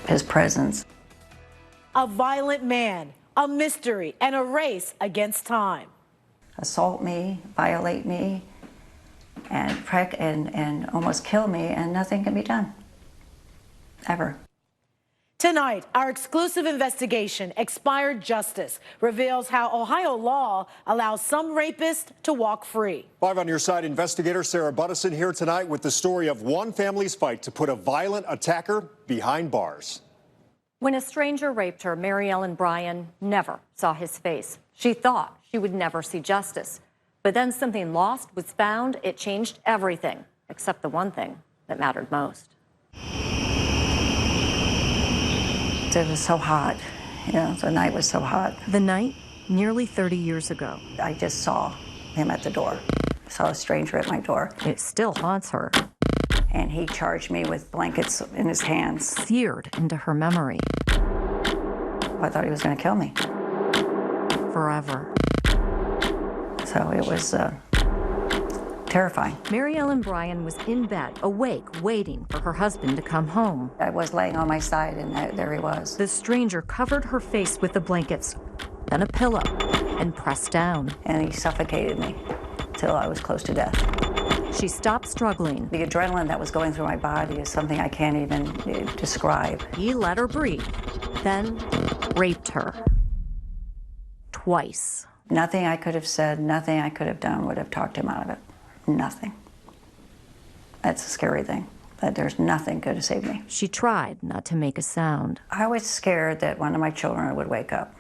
his presence. A violent man, a mystery, and a race against time. Assault me, violate me, and almost kill me, and nothing can be done. Ever. Tonight, our exclusive investigation, Expired Justice, reveals how Ohio law allows some rapists to walk free. Live on your side, investigator Sarah Buttison here tonight with the story of one family's fight to put a violent attacker behind bars. When a stranger raped her, Mary Ellen Bryan never saw his face. She thought she would never see justice. But then something lost was found. It changed everything, except the one thing that mattered most. It was so hot. You know, the night was so hot. The night, nearly 30 years ago. I just saw him at the door. Saw a stranger at my door. It still haunts her. And he charged me with blankets in his hands. Seared into her memory. I thought he was going to kill me. Forever. So it was terrifying. Mary Ellen Bryan was in bed, awake, waiting for her husband to come home. I was laying on my side, and there he was. The stranger covered her face with the blankets, then a pillow, and pressed down. And he suffocated me till I was close to death. She stopped struggling. The adrenaline that was going through my body is something I can't even describe. He let her breathe, then raped her. Twice. Nothing I could have said, nothing I could have done would have talked him out of it. Nothing. That's a scary thing, that there's nothing could have saved me. She tried not to make a sound. I was scared that one of my children would wake up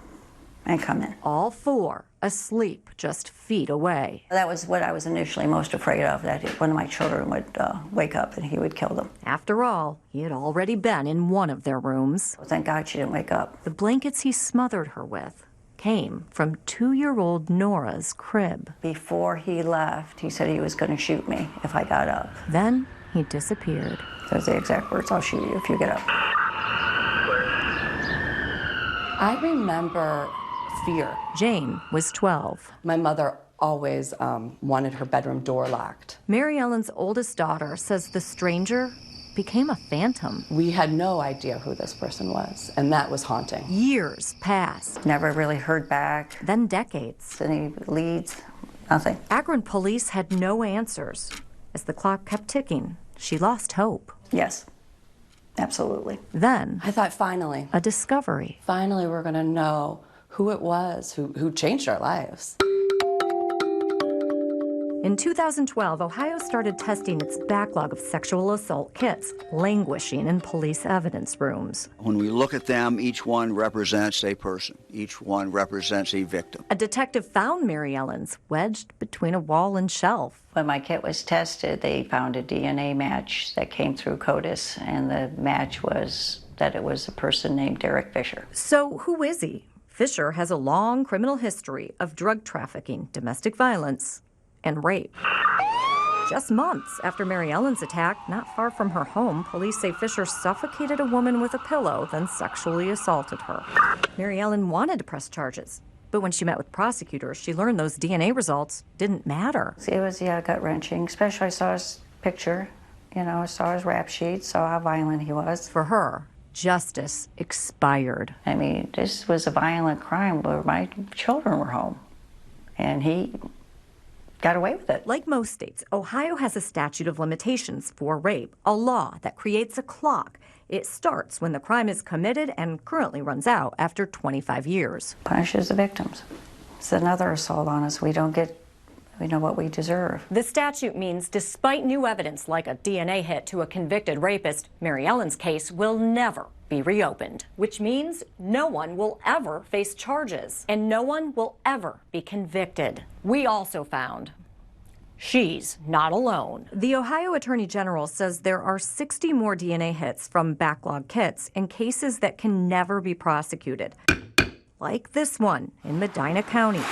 and come in. All four asleep just feet away. That was what I was initially most afraid of, that one of my children would wake up and he would kill them. After all, he had already been in one of their rooms. Thank God she didn't wake up. The blankets he smothered her with came from 2-year-old Nora's crib. Before he left, he said he was going to shoot me if I got up. Then he disappeared. Those are the exact words, "I'll shoot you if you get up." I remember fear. Jane was 12. My mother always wanted her bedroom door locked. Mary Ellen's oldest daughter says the stranger became a phantom. We had no idea who this person was, and that was haunting. Years passed. Never really heard back. Then decades. Any leads? Nothing. Akron police had no answers. As the clock kept ticking, she lost hope. Yes, absolutely. Then I thought, finally. A discovery. Finally, we're going to know who it was who changed our lives. In 2012, Ohio started testing its backlog of sexual assault kits, languishing in police evidence rooms. When we look at them, each one represents a person. Each one represents a victim. A detective found Mary Ellen's wedged between a wall and shelf. When my kit was tested, they found a DNA match that came through CODIS, and the match was that it was a person named Derek Fisher. So who is he? Fisher has a long criminal history of drug trafficking, domestic violence, and rape. Just months after Mary Ellen's attack, not far from her home, police say Fisher suffocated a woman with a pillow, then sexually assaulted her. Mary Ellen wanted to press charges, but when she met with prosecutors, she learned those DNA results didn't matter. It was, gut-wrenching, especially I saw his picture, I saw his rap sheet, saw how violent he was. For her, justice expired. I mean, this was a violent crime where my children were home, and he got away with it. Like most states, Ohio has a statute of limitations for rape, a law that creates a clock. It starts when the crime is committed and currently runs out after 25 years. Punishes the victims. It's another assault on us. We know what we deserve. The statute means despite new evidence like a DNA hit to a convicted rapist, Mary Ellen's case will never be reopened, which means no one will ever face charges and no one will ever be convicted. We also found she's not alone. The Ohio Attorney General says there are 60 more DNA hits from backlog kits in cases that can never be prosecuted, like this one in Medina County.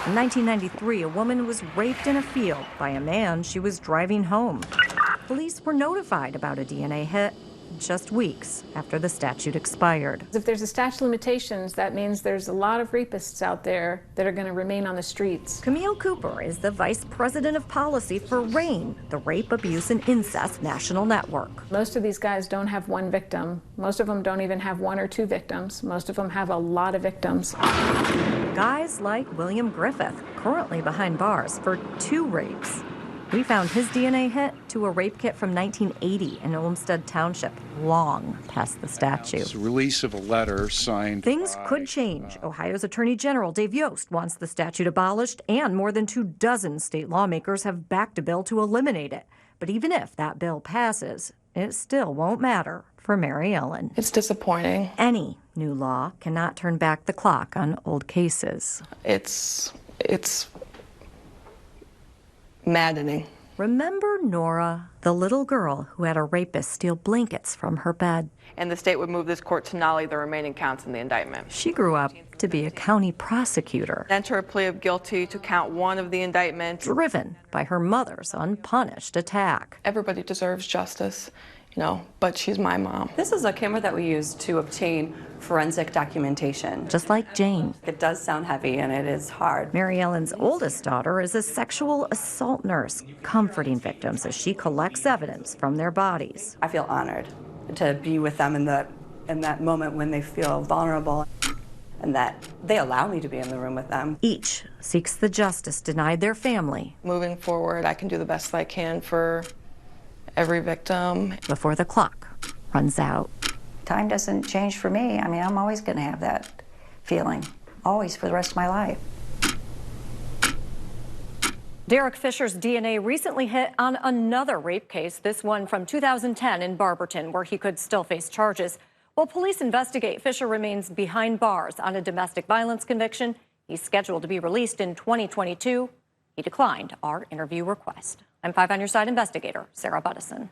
In 1993, a woman was raped in a field by a man she was driving home. Police were notified about a DNA hit just weeks after the statute expired. If there's a statute of limitations, that means there's a lot of rapists out there that are going to remain on the streets. Camille Cooper is the vice president of policy for RAIN, the Rape, Abuse, and Incest National Network. Most of these guys don't have one victim. Most of them don't even have one or two victims. Most of them have a lot of victims. Guys like William Griffith, currently behind bars for 2 rapes. We found his DNA hit to a rape kit from 1980 in Olmsted Township, long past the statute. It's a release of a letter signed Things by, could change. Ohio's Attorney General Dave Yost wants the statute abolished, and more than 24 state lawmakers have backed a bill to eliminate it. But even if that bill passes, it still won't matter for Mary Ellen. It's disappointing. Any new law cannot turn back the clock on old cases. It's maddening. Remember Nora, the little girl who had a rapist steal blankets from her bed? And the state would move this court to nolly the remaining counts in the indictment. She grew up to be a county prosecutor, Enter a plea of guilty to count 1 of the indictment. driven by her mother's unpunished attack. Everybody deserves justice, but she's my mom. This is a camera that we use to obtain forensic documentation. Just like Jane, It does sound heavy and it is hard. Mary Ellen's oldest daughter is a sexual assault nurse, comforting victims as she collects evidence from their bodies. I feel honored to be with them in that moment when they feel vulnerable and that they allow me to be in the room with them. Each seeks the justice denied their family Moving forward, I can do the best I can for every victim. before the clock runs out. Time doesn't change for me. I mean, I'm always going to have that feeling, always for the rest of my life. Derek Fisher's DNA recently hit on another rape case, this one from 2010 in Barberton, where he could still face charges. While police investigate, Fisher remains behind bars on a domestic violence conviction. He's scheduled to be released in 2022. He declined our interview request. I'm 5 on Your Side investigator Sarah Buttison.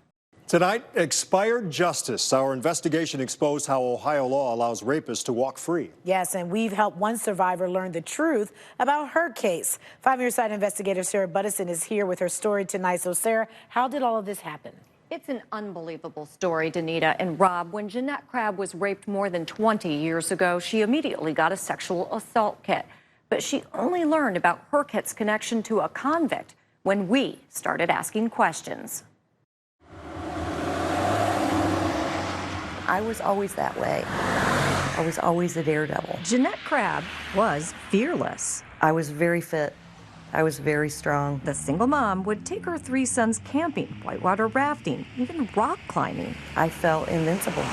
Tonight, expired justice. Our investigation exposed how Ohio law allows rapists to walk free. Yes, and we've helped one survivor learn the truth about her case. 5 on Your Side investigator Sarah Buttison is here with her story tonight. So, Sarah, how did all of this happen? It's an unbelievable story, Danita and Rob. When Jeanette Crabb was raped more than 20 years ago, she immediately got a sexual assault kit. But she only learned about her kit's connection to a convict when we started asking questions. I was always that way. I was always a daredevil. Jeanette Crabb was fearless. I was very fit. I was very strong. The single mom would take her 3 sons camping, whitewater rafting, even rock climbing. I felt invincible.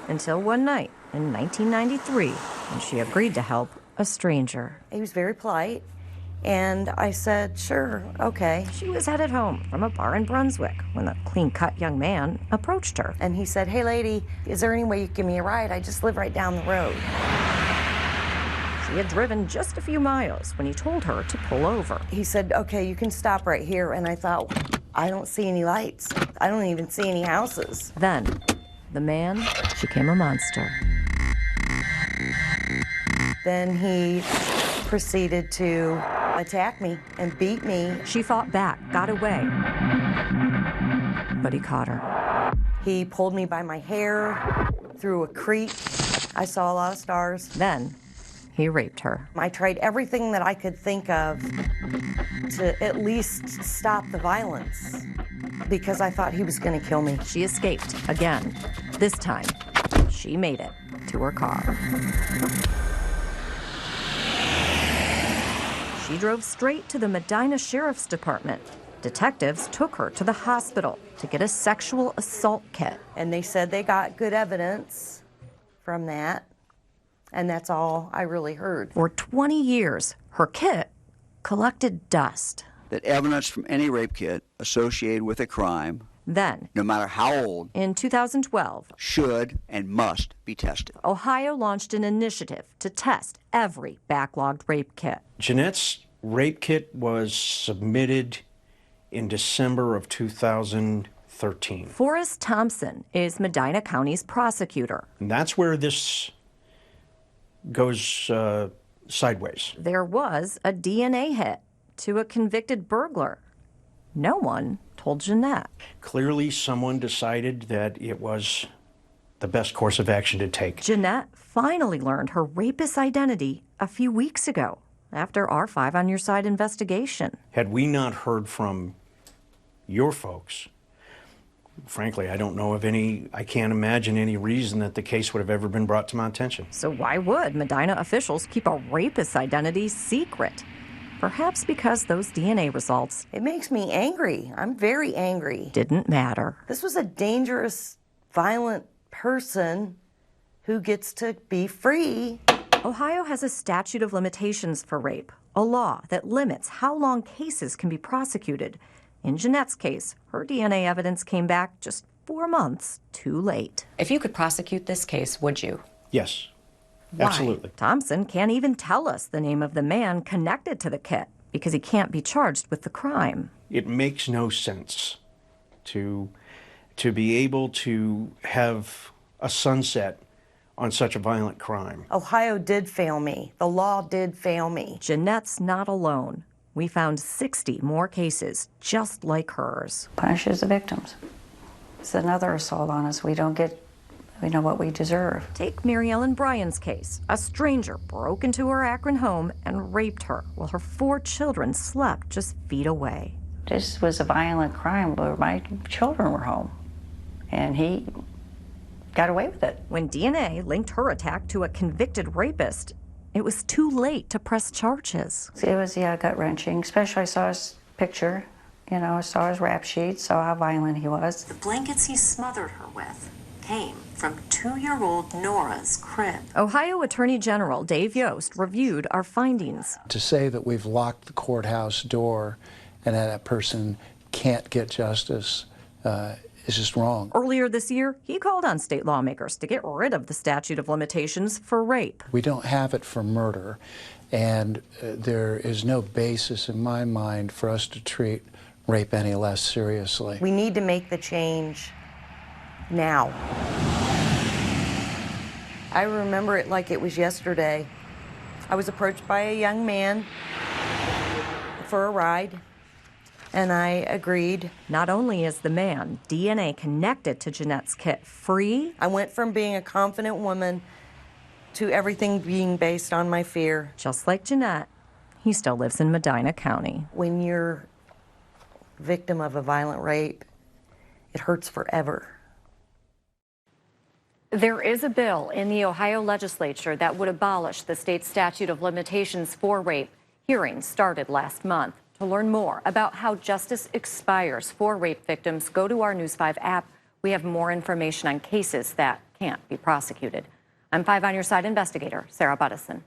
Until one night in 1993, when she agreed to help a stranger. He was very polite, and I said, sure, okay. She was headed home from a bar in Brunswick when the clean-cut young man approached her. And he said, hey, lady, is there any way you can give me a ride? I just live right down the road. She had driven just a few miles when he told her to pull over. He said, okay, you can stop right here. And I thought, I don't see any lights. I don't even see any houses. Then, the man became a monster. Then he proceeded to attack me and beat me. She fought back, got away, but he caught her. He pulled me by my hair through a creek. I saw a lot of stars. Then he raped her. I tried everything that I could think of to at least stop the violence because I thought he was going to kill me. She escaped again. This time, she made it to her car. She drove straight to the Medina Sheriff's Department. Detectives took her to the hospital to get a sexual assault kit. And they said they got good evidence from that, and that's all I really heard. For 20 years, her kit collected dust. That evidence from any rape kit associated with a crime, Then, no matter how old, in 2012, should and must be tested. Ohio launched an initiative to test every backlogged rape kit. Jeanette's rape kit was submitted in December of 2013. Forrest Thompson is Medina County's prosecutor. And that's where this goes sideways. There was a DNA hit to a convicted burglar. no one told Jeanette. Clearly, someone decided that it was the best course of action to take. Jeanette finally learned her rapist's identity a few weeks ago after our 5 on Your Side investigation. Had we not heard from your folks, frankly, I don't know of any, I can't imagine any reason that the case would have ever been brought to my attention. So why would Medina officials keep a rapist's identity secret? Perhaps because those DNA results It makes me angry. I'm very angry. didn't matter. This was a dangerous, violent person who gets to be free. Ohio has a statute of limitations for rape, a law that limits how long cases can be prosecuted. In Jeanette's case, her DNA evidence came back just 4 months too late. If you could prosecute this case, would you? Yes, Why? absolutely. Thompson can't even tell us the name of the man connected to the kit because he can't be charged with the crime. It makes no sense to be able to have a sunset on such a violent crime. Ohio did fail me. The law did fail me. Jeanette's not alone. We found 60 more cases just like hers. Punishes the victims. It's another assault on us. We know what we deserve. Take Mary Ellen Bryan's case. A stranger broke into her Akron home and raped her while her 4 children slept just feet away. This was a violent crime where my children were home, and he got away with it. When DNA linked her attack to a convicted rapist, it was too late to press charges. It was, gut-wrenching, especially I saw his picture, I saw his rap sheet, saw how violent he was. The blankets he smothered her with came from 2-year-old Nora's crib. Ohio Attorney General Dave Yost reviewed our findings. To say that we've locked the courthouse door and that person can't get justice is just wrong. Earlier this year, he called on state lawmakers to get rid of the statute of limitations for rape. We don't have it for murder, and there is no basis in my mind for us to treat rape any less seriously. We need to make the change now. I remember it like it was yesterday. I was approached by a young man for a ride, and I agreed. Not only is the man DNA connected to Jeanette's kit free, I went from being a confident woman to everything being based on my fear. just like Jeanette, he still lives in Medina County. When you're victim of a violent rape, it hurts forever. There is a bill in the Ohio legislature that would abolish the state statute of limitations for rape. Hearings started last month. To learn more about how justice expires for rape victims, go to our News 5 app. We have more information on cases that can't be prosecuted. I'm 5 on Your Side investigator Sarah Buttison.